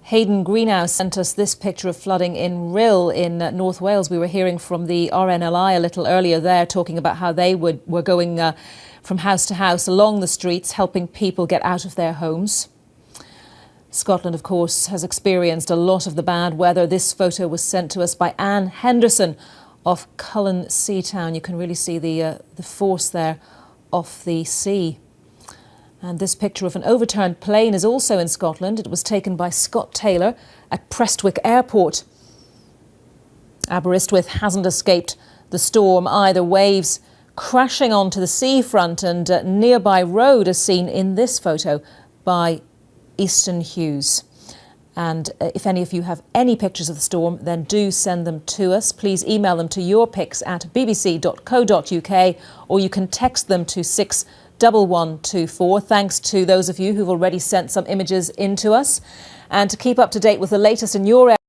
Hayden Greenhouse sent us this picture of flooding in Rhyl in North Wales. We were hearing from the RNLI a little earlier there, talking about how they were going from house to house along the streets, helping people get out of their homes. Scotland, of course, has experienced a lot of the bad weather. This photo was sent to us by Anne Henderson off Cullen Sea Town. You can really see the force there off the sea. And this picture of an overturned plane is also in Scotland. It was taken by Scott Taylor at Prestwick Airport. Aberystwyth hasn't escaped the storm either. Waves crashing onto the seafront, and a nearby road is seen in this photo by Iestyn Hughes. And if any of you have any pictures of the storm, then do send them to us. Please email them to yourpics@bbc.co.uk, or you can text them to 61124. Thanks to those of you who've already sent some images in to us. And to keep up to date with the latest in your area,